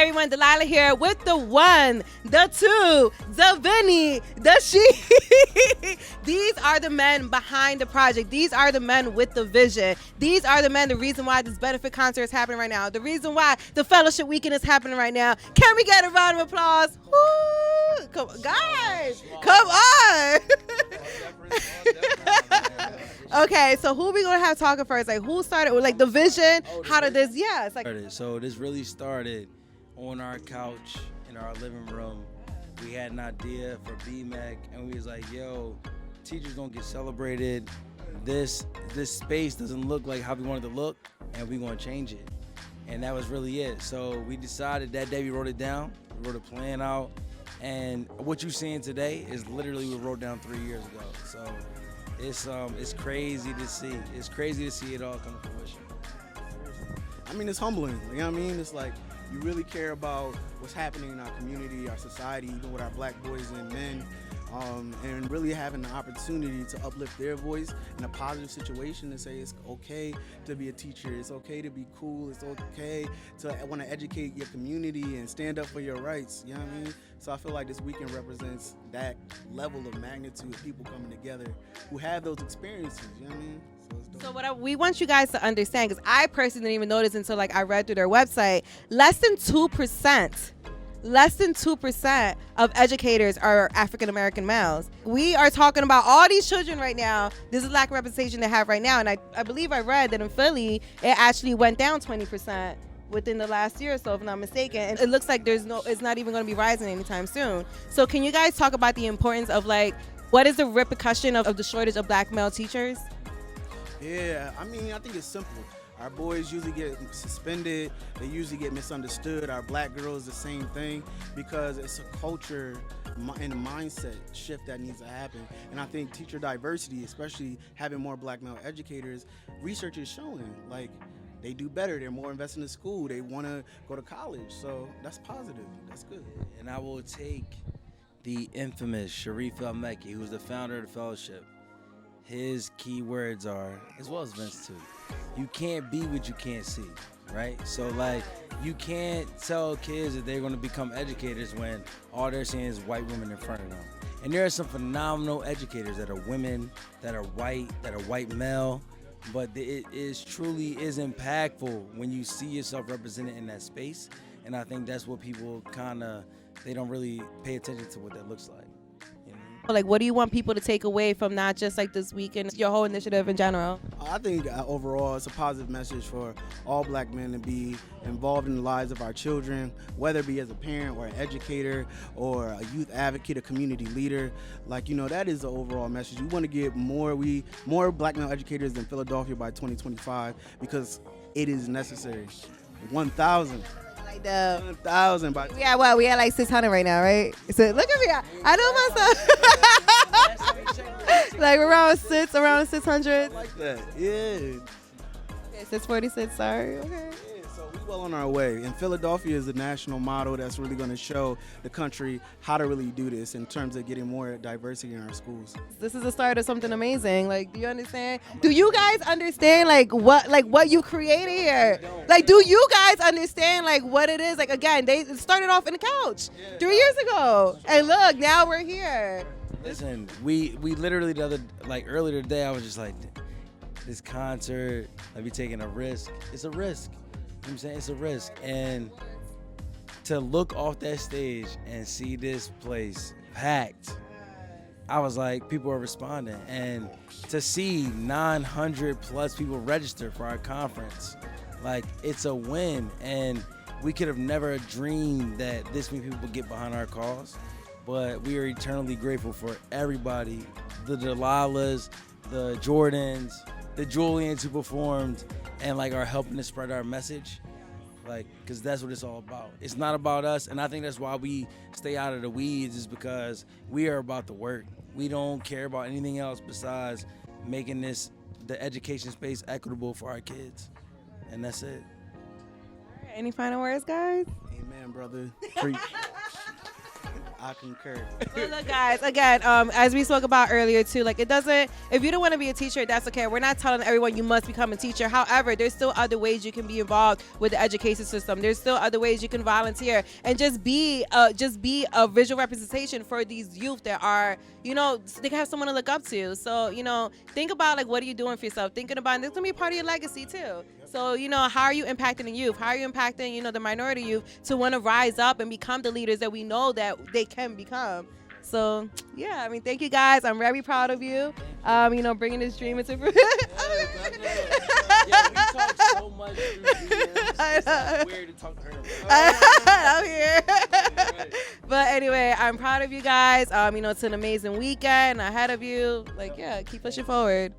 everyone? Delilah here with the one, the two, the Vinny, the she. These are the men behind the project. These are the men with the vision. These are the men, the reason why this benefit concert is happening right now. The reason why the fellowship weekend is happening right now. Can we get a round of applause? Woo! Come, guys, come on. Okay, so who we gonna have talking first? Like, who started with like the vision? How did this? Yeah, it's like. So this really started on our couch in our living room. We had an idea for BMEC, and we was like, "Yo, teachers don't get celebrated. This space doesn't look like how we wanted to look, and we gonna change it." And that was really it. So we decided that day. We wrote it down. We wrote a plan out, and what you're seeing today is literally what we wrote down 3 years ago. So. It's crazy to see. It's crazy to see it all come to fruition. I mean, it's humbling. You know what I mean? It's like you really care about what's happening in our community, our society, even with our black boys and men, and really having the opportunity to uplift their voice in a positive situation and say it's okay to be a teacher, it's okay to be cool, it's okay to want to educate your community and stand up for your rights. You know what I mean? So I feel like this weekend represents that level of magnitude of people coming together who have those experiences. You know what I mean? So what we want you guys to understand, because I personally didn't even notice until like I read through their website, less than 2% of educators are African American males. We are talking about all these children right now. This is lack of representation they have right now, and I believe I read that in Philly it actually went down 20% within the last year or so, if I'm not mistaken. And it looks like it's not even going to be rising anytime soon. So can you guys talk about the importance of like what is the repercussion of the shortage of black male teachers? Yeah, I mean, I think it's simple. Our boys usually get suspended. They usually get misunderstood. Our black girls, the same thing, because it's a culture and a mindset shift that needs to happen. And I think teacher diversity, especially having more black male educators, research is showing, like, they do better. They're more invested in school. They want to go to college. So that's positive. That's good. And I will take the infamous Sharif El-Mekki, who's the founder of the fellowship. His key words are, as well as Vince too, you can't be what you can't see, right? So like, you can't tell kids that they're gonna become educators when all they're seeing is white women in front of them. And there are some phenomenal educators that are women, that are white male, but it truly is impactful when you see yourself represented in that space. And I think that's what people they don't really pay attention to what that looks like. Like, what do you want people to take away from not just like this weekend, your whole initiative in general? I think overall it's a positive message for all black men to be involved in the lives of our children, whether it be as a parent or an educator or a youth advocate, a community leader. Like, you know, that is the overall message. We want to get more black male educators in Philadelphia by 2025 because it is necessary. 1,000. 1,000. We had what? We had like 600 right now, right? So look at me. I know myself. Like around 600. Like that. Yeah. Okay, 646. Sorry. Okay. Yeah, so we well on our way. And Philadelphia is a national model that's really going to show the country how to really do this in terms of getting more diversity in our schools. This is the start of something amazing. Like, do you understand? Do you guys understand what you created here? Like, do you guys understand like what it is? Like, again, they started off in the couch 3 years ago, and look, now we're here. Listen, we literally earlier today, I was just like, this concert, I'd be taking a risk. It's a risk. You know what I'm saying? It's a risk. And to look off that stage and see this place packed, I was like, people are responding. And to see 900 plus people register for our conference, like, it's a win. And we could have never dreamed that this many people would get behind our cause. But we are eternally grateful for everybody, the Delilahs, the Jordans, the Julians who performed and like are helping to spread our message, like, because that's what it's all about. It's not about us, and I think that's why we stay out of the weeds, is because we are about the work. We don't care about anything else besides making the education space equitable for our kids, and that's it. Any final words, guys? Amen, brother. I concur. Well, look, guys, again, as we spoke about earlier too, like it doesn't. If you don't want to be a teacher, that's okay. We're not telling everyone you must become a teacher. However, there's still other ways you can be involved with the education system. There's still other ways you can volunteer and just be a visual representation for these youth that are, they can have someone to look up to. So, think about like what are you doing for yourself? Thinking about this gonna be a part of your legacy too. So, how are you impacting the youth? How are you impacting, the minority youth to want to rise up and become the leaders that we know that they can become? So, yeah, I mean, thank you guys. I'm very proud of you. Bringing this dream into fruition. Yeah, we talk so much through DMs. It's not weird to talk to her. I'm here. But anyway, I'm proud of you guys. It's an amazing weekend ahead of you. Like, yeah, keep pushing forward.